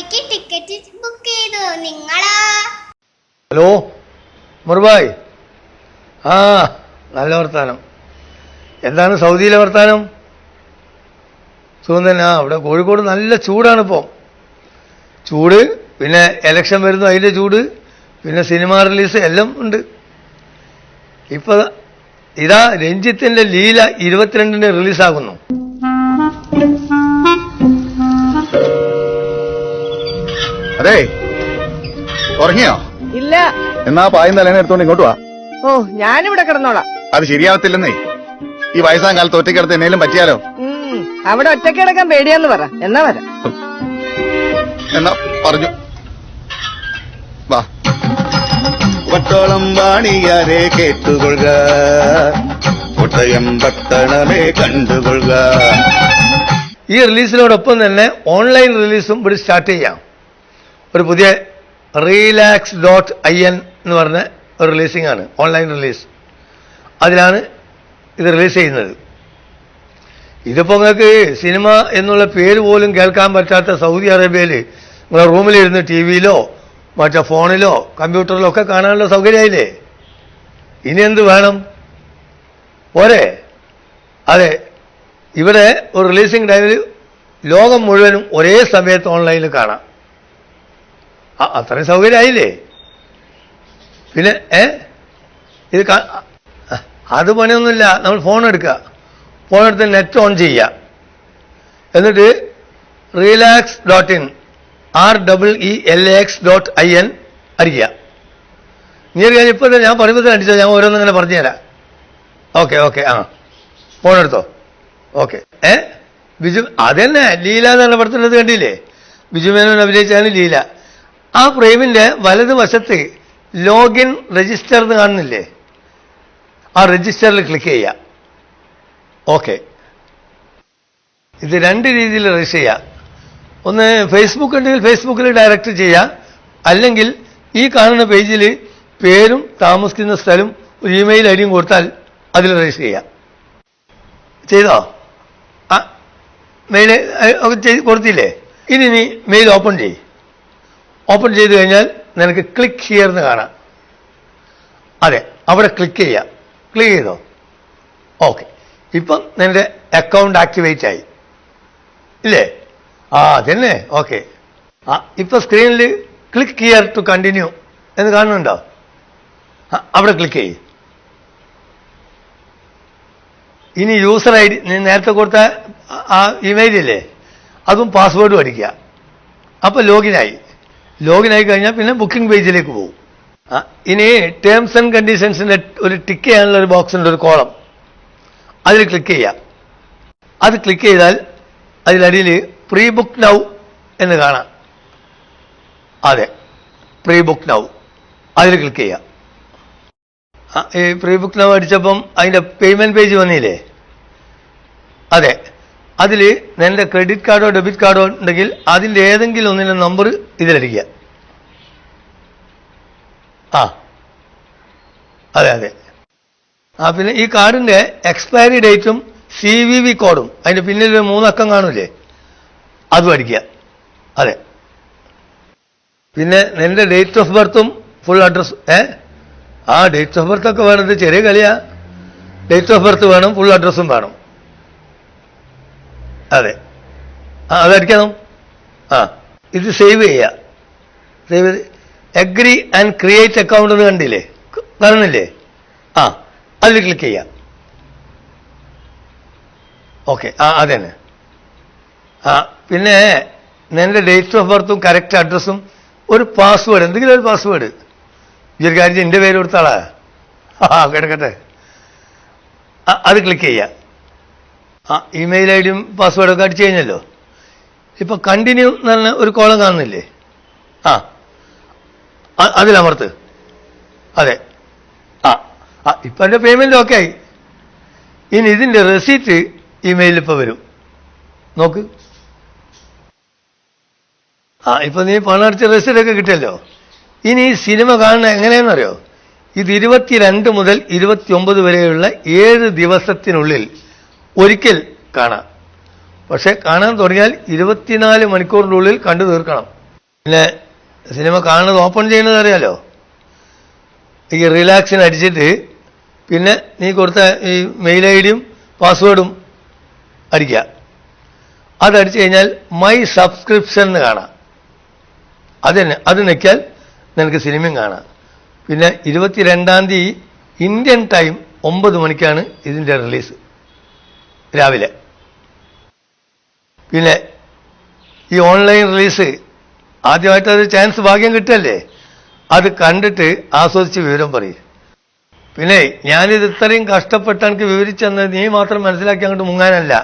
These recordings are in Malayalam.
എനിക്ക് ടിക്കറ്റ് ബുക്ക് ചെയ്തു. നിങ്ങളോ? ഹലോ മുർബായ്, ആ നല്ല വർത്താനം. എന്താണ് സൗദിയിലെ വർത്താനം? സുഖം തന്നെ. ഇവിടെ കോഴിക്കോട് നല്ല ചൂടാണ് ഇപ്പോൾ. ചൂട്, പിന്നെ ഇലക്ഷൻ വരുന്നു അതിൻ്റെ ചൂട്, പിന്നെ സിനിമ റിലീസ് എല്ലാം ഉണ്ട്. ഇപ്പൊ ഇതാ രഞ്ജിത്തിന്റെ ലീല 22-ന് റിലീസാകുന്നു. അതെ, ഉറങ്ങിയോ? ഇല്ല. എന്നാ പായും തലേനെ എടുത്തോണ്ട് ഇങ്ങോട്ട് വാ. ഓ, ഞാനിവിടെ കിടന്നോളാം. അത് ശരിയാവത്തില്ലെന്നേ. ഈ വയസ്സാം കാലത്ത് ഒറ്റയ്ക്കിടത്ത് എന്നേലും പറ്റിയാലോ? അവിടെ ഒറ്റയ്ക്ക് കിടക്കാൻ പേടിയാന്ന് പറ. എന്നാ വരാം. എന്നാ പറഞ്ഞു വാ. വട്ടോളം വാണിയാരെ കേട്ടുകൊള്ളുക, കോട്ടയം പട്ടണമേ കണ്ടുകൊള്ളുക. ഈ റിലീസിനോടൊപ്പം തന്നെ ഓൺലൈൻ റിലീസും ഇവിടെ സ്റ്റാർട്ട് ചെയ്യാം. ഒരു പുതിയ relax.in എന്ന് പറഞ്ഞ ഒരു റിലീസിംഗ് ആണ്, ഓൺലൈൻ റിലീസ്. അതിലാണ് ഇത് റിലീസ് ചെയ്യുന്നത്. ഇതിപ്പോൾ നിങ്ങൾക്ക് സിനിമ എന്നുള്ള പേര് പോലും കേൾക്കാൻ പറ്റാത്ത സൗദി അറേബ്യയിൽ നിങ്ങളെ റൂമിലിരുന്ന് ടി വിയിലോ മറ്റേ ഫോണിലോ കമ്പ്യൂട്ടറിലോ ഒക്കെ കാണാനുള്ള സൗകര്യമായില്ലേ? ഇനി എന്ത് വേണം? പോരെ? അതെ, ഇവിടെ ഒരു റിലീസിംഗ് ടൈമിൽ ലോകം മുഴുവനും ഒരേ സമയത്ത് ഓൺലൈനിൽ കാണാം. അത്രയും സൗകര്യമായില്ലേ? പിന്നെ ഇത് അത് പണിയൊന്നുമില്ല. നമ്മൾ ഫോൺ എടുക്കുക, ഫോൺ എടുത്ത് നെറ്റ് ഓൺ ചെയ്യുക, എന്നിട്ട് relax.in REELAX.IN അടിക്കുക. നീ അറിയാൻ ഇപ്പോൾ ഞാൻ പറയുമ്പോൾ അടിച്ചോ, ഞാൻ ഓരോന്നിങ്ങനെ പറഞ്ഞു തരാം. ഓക്കെ ഓക്കെ, ഫോൺ എടുത്തോ. ഓക്കെ. ബിജു, അതന്നെ ലീല എന്നാണ് പടത്തിനത്, കണ്ടില്ലേ? ബിജു മേനോൻ അഭിനയിച്ചാണ് ലീല. ആ ഫ്രെയിമിന്റെ വലതുവശത്ത് ലോഗിൻ രജിസ്റ്റർ എന്ന് കാണുന്നില്ലേ? ആ രജിസ്റ്ററിൽ ക്ലിക്ക് ചെയ്യുക. ഓക്കെ. ഇത് രണ്ട് രീതിയിൽ രജിസ്റ്റർ ചെയ്യുക. ഒന്ന് ഫേസ്ബുക്ക് ഉണ്ടെങ്കിൽ ഫേസ്ബുക്കിൽ ഡയറക്റ്റ് ചെയ്യുക, അല്ലെങ്കിൽ ഈ കാണുന്ന പേജിൽ പേരും താമസിക്കുന്ന സ്ഥലവും ഒരു ഇമെയിൽ ഐഡിയും കൊടുത്താൽ അതിൽ രജിസ്റ്റർ ചെയ്യുക. ചെയ്തോ? മെയിൽ കൊടുത്തില്ലേ? ഇനി നീ മെയിൽ ഓപ്പൺ ചെയ്യും. ഓപ്പൺ ചെയ്ത് കഴിഞ്ഞാൽ നിനക്ക് ക്ലിക്ക് ഹിയർ എന്ന് കാണാം. അതെ, അവിടെ ക്ലിക്ക് ചെയ്യുക. ക്ലിക്ക് ചെയ്തോ? ഓക്കെ. ഇപ്പം നിന്റെ അക്കൗണ്ട് ആക്ടിവേറ്റ് ആയി ഇല്ലേ? അതന്നെ. ഓക്കെ. ഇപ്പൊ സ്ക്രീനിൽ ക്ലിക്ക് ഹിയർ ടു കണ്ടിന്യൂ എന്ന് കാണുന്നുണ്ടോ? അവിടെ ക്ലിക്ക് ചെയ്യും. ഇനി യൂസർ ഐ ഡി, നീ നേരത്തെ കൊടുത്ത ആ ഇമെയിലില്ലേ, അതും പാസ്വേഡും അടിക്കുക. അപ്പൊ ലോഗിനായി കഴിഞ്ഞാൽ പിന്നെ ബുക്കിംഗ് പേജിലേക്ക് പോകും. ഇനി ടേംസ് ആൻഡ് കണ്ടീഷൻസിന്റെ ഒരു ടിക്ക് ചെയ്യാനുള്ള ഒരു ബോക്സ് ഉണ്ട്, ഒരു കോളം. അതിൽ ക്ലിക്ക് ചെയ്യാം. അത് ക്ലിക്ക് ചെയ്താൽ അതിലടിയിൽ പ്രീ ബുക്ക് നൗ എന്ന് കാണാം. അതെ, പ്രീ ബുക്ക് നൗ അതിൽ ക്ലിക്ക് ചെയ്യാം. ഈ പ്രീ ബുക്ക് നൗ അടിച്ചപ്പം അതിന്റെ പേയ്മെന്റ് പേജ് വന്നില്ലേ? അതെ, അതിൽ നിന്റെ ക്രെഡിറ്റ് കാർഡോ ഡെബിറ്റ് കാർഡോ ഉണ്ടെങ്കിൽ അതിന്റെ ഏതെങ്കിലും ഒന്നിന്റെ നമ്പർ ഇതിലടിക്കുക. അതെ അതെ. പിന്നെ ഈ കാർഡിന്റെ എക്സ്പയറി ഡേറ്റും CVV കോഡും അതിന്റെ പിന്നിൽ 3 അക്കം കാണൂലേ, അതും അടിക്കുക. അതെ. പിന്നെ നിന്റെ ഡേറ്റ് ഓഫ് ബർത്തും full address. Date of birth ഒക്കെ വേണത് ചെറിയ കളിയാ. ഡേറ്റ് ഓഫ് ബർത്ത് വേണം, ഫുൾ അഡ്രസ്സും വേണം. അതെ, അതടിക്കണം. ഇത് സേവ് ചെയ്യുക. സേവ് ചെയ്ത് അഗ്രി ആൻഡ് ക്രിയേറ്റ് അക്കൗണ്ട് എന്ന് കണ്ടില്ലേ, കാണുന്നില്ലേ? അതിൽ ക്ലിക്ക് ചെയ്യാം. ഓക്കെ, അതന്നെ. പിന്നെ നിന്റെ ഡേറ്റ് ഓഫ് ബർത്തും കറക്റ്റ് അഡ്രസ്സും ഒരു പാസ്വേഡ്, എന്തെങ്കിലും ഒരു പാസ്വേഡ്. ഈ ഒരു കാര്യം എൻ്റെ പേര് കൊടുത്താളാ. കിടക്കട്ടെ. അത് ക്ലിക്ക് ചെയ്യാം. ഇമെയിൽ ഐഡിയും പാസ്വേഡൊക്കെ അടിച്ചു കഴിഞ്ഞല്ലോ. ഇപ്പൊ കണ്ടിന്യൂ എന്ന് പറഞ്ഞ ഒരു കോളം കാണുന്നില്ലേ? അതിലമർത്ത്. അതെ. ഇപ്പൊ എന്റെ പേയ്മെന്റ് ഓക്കെ ആയി. ഇനി ഇതിന്റെ റെസീറ്റ് ഇമെയിലിൽ ഇപ്പൊ വരും. നോക്ക്. ഇപ്പൊ നീ പണം അടിച്ച റെസീറ്റ് ഒക്കെ കിട്ടിയല്ലോ. ഇനി ഈ സിനിമ കാണുന്ന എങ്ങനെയാണെന്നറിയോ? ഇത് 22 മുതൽ 29 വരെയുള്ള 7 ദിവസത്തിനുള്ളിൽ ഒരിക്കൽ കാണാം. പക്ഷെ കാണാൻ തുടങ്ങിയാൽ 24 മണിക്കൂറിനുള്ളിൽ കണ്ടു തീർക്കണം. പിന്നെ സിനിമ കാണുന്നത് ഓപ്പൺ ചെയ്യുന്നത് അറിയാലോ. ഈ റിലാക്സിന് അടിച്ചിട്ട് പിന്നെ നീ കൊടുത്ത ഈ മെയിൽ ഐ ഡിയും പാസ്വേഡും അടിക്കുക. അതടിച്ചു കഴിഞ്ഞാൽ മൈ സബ്സ്ക്രിപ്ഷൻ എന്ന് കാണാം. അത് നിൽക്കിയാൽ നിനക്ക് സിനിമയും കാണാം. പിന്നെ 22-ാം തീയതി ഇന്ത്യൻ ടൈം 9 മണിക്കാണ് ഇതിൻ്റെ റിലീസ് രാവിലെ. പിന്നെ ഈ ഓൺലൈൻ റിലീസ് ആദ്യമായിട്ട് അത് ചാൻസ് ഭാഗ്യം കിട്ടല്ലേ, അത് കണ്ടിട്ട് ആസ്വദിച്ച് വിവരം പറയും. പിന്നെ ഞാനിത് ഇത്രയും കഷ്ടപ്പെട്ട് എനിക്ക് വിവരിച്ചെന്ന് നീ മാത്രം മനസ്സിലാക്കി അങ്ങോട്ട് മുങ്ങാനല്ല,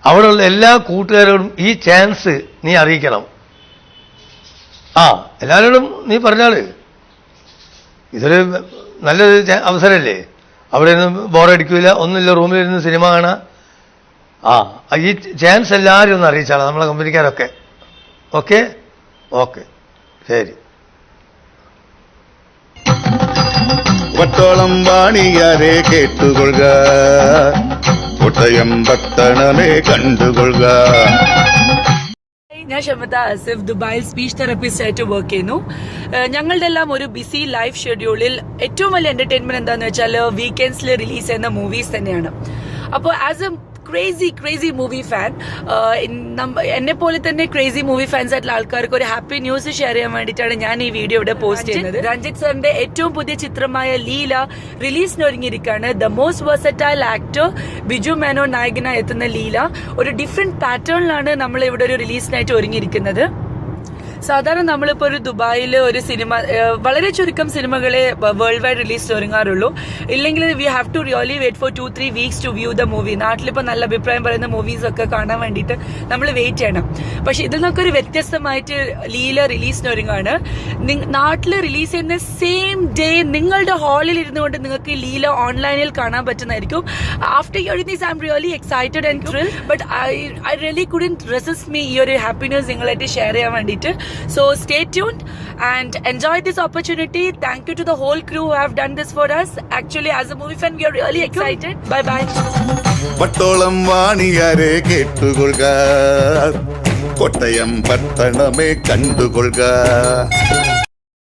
അവിടെയുള്ള എല്ലാ കൂട്ടുകാരോടും ഈ ചാൻസ് നീ അറിയിക്കണം. എല്ലാവരോടും നീ പറഞ്ഞാള് ഇതൊരു നല്ലൊരു അവസരമല്ലേ. അവിടെ നിന്ന് ബോറടിക്കില്ല, ഒന്നുമില്ല, റൂമിലിരുന്ന് സിനിമ കാണാം. ഈ ചാൻസ് എല്ലാവരും ഒന്ന് അറിയിച്ചാളാം, നമ്മളെ കമ്പനിക്കാരൊക്കെ. ഓക്കെ ഓക്കെ ശരി. വട്ടോളം വാണിയാരെ കേട്ടുകൊള്ളുക, കോട്ടയം പട്ടണമേ കണ്ടുകൊള്ളുക. ഞാൻ ഷമത ആസിഫ്, ദുബായിൽ സ്പീച്ച് തെറപ്പിസ്റ്റ് ആയിട്ട് വർക്ക് ചെയ്യുന്നു. ഞങ്ങളുടെ എല്ലാം ഒരു ബിസി ലൈഫ് ഷെഡ്യൂളിൽ ഏറ്റവും വലിയ എന്റർടൈൻമെന്റ് എന്താണെന്ന് വെച്ചാൽ വീക്കെൻഡ്സിൽ റിലീസ് ചെയ്യുന്ന മൂവീസ് തന്നെയാണ്. അപ്പോൾ as A crazy movie fan, എന്നെ പോലെ തന്നെ ക്രേസി മൂവി ഫാൻസ് ആയിട്ടുള്ള ആൾക്കാർക്ക് ഒരു ഹാപ്പി ന്യൂസ് ഷെയർ ചെയ്യാൻ വേണ്ടിയിട്ടാണ് ഞാൻ ഈ വീഡിയോ ഇവിടെ പോസ്റ്റ് ചെയ്യുന്നത്. രഞ്ജിത്ത് സാറിന്റെ ഏറ്റവും പുതിയ ചിത്രമായ ലീല റിലീസിന് ഒരുങ്ങിയിരിക്കുകയാണ്. The most versatile actor Biju Menon നായകനായി എത്തുന്ന ലീല ഒരു ഡിഫറെന്റ് പാറ്റേണിലാണ് നമ്മൾ ഇവിടെ ഒരു റിലീസിനായിട്ട് ഒരുങ്ങിയിരിക്കുന്നത്. സാധാരണ നമ്മളിപ്പോൾ ഒരു ദുബായിൽ ഒരു സിനിമ, വളരെ ചുരുക്കം സിനിമകളെ വേൾഡ് വൈഡ് റിലീസ് ഒരുങ്ങാറുള്ളൂ. ഇല്ലെങ്കിൽ we have to really wait for 2-3 weeks to view the movie. നാട്ടിലിപ്പോൾ നല്ല അഭിപ്രായം പറയുന്ന മൂവീസ് ഒക്കെ കാണാൻ വേണ്ടിയിട്ട് നമ്മൾ വെയിറ്റ് ചെയ്യണം. പക്ഷെ ഇതിൽ നിന്നൊക്കെ ഒരു വ്യത്യസ്തമായിട്ട് ലീല റിലീസിന് ഒരുങ്ങാണ്. നാട്ടിൽ റിലീസ് ചെയ്യുന്ന സെയിം ഡേ നിങ്ങളുടെ ഹാളിൽ ഇരുന്നുകൊണ്ട് നിങ്ങൾക്ക് ലീല ഓൺലൈനിൽ കാണാൻ പറ്റുന്നതായിരിക്കും. After hearing this I am really excited and thrill, but I really couldn't resist me ഈ ഒരു ഹാപ്പി ന്യൂസ് നിങ്ങളായിട്ട് ഷെയർ ചെയ്യാൻ വേണ്ടിയിട്ട്. So stay tuned and enjoy this opportunity. Thank you to the whole crew who have done this for us. Actually, as a movie fan, we are really excited. Bye bye. വട്ടോളം വാണിയാരെ കേട്ടുകൊള്ളുക, Kottayam പട്ടണമേ കണ്ടുകൊള്ളുക.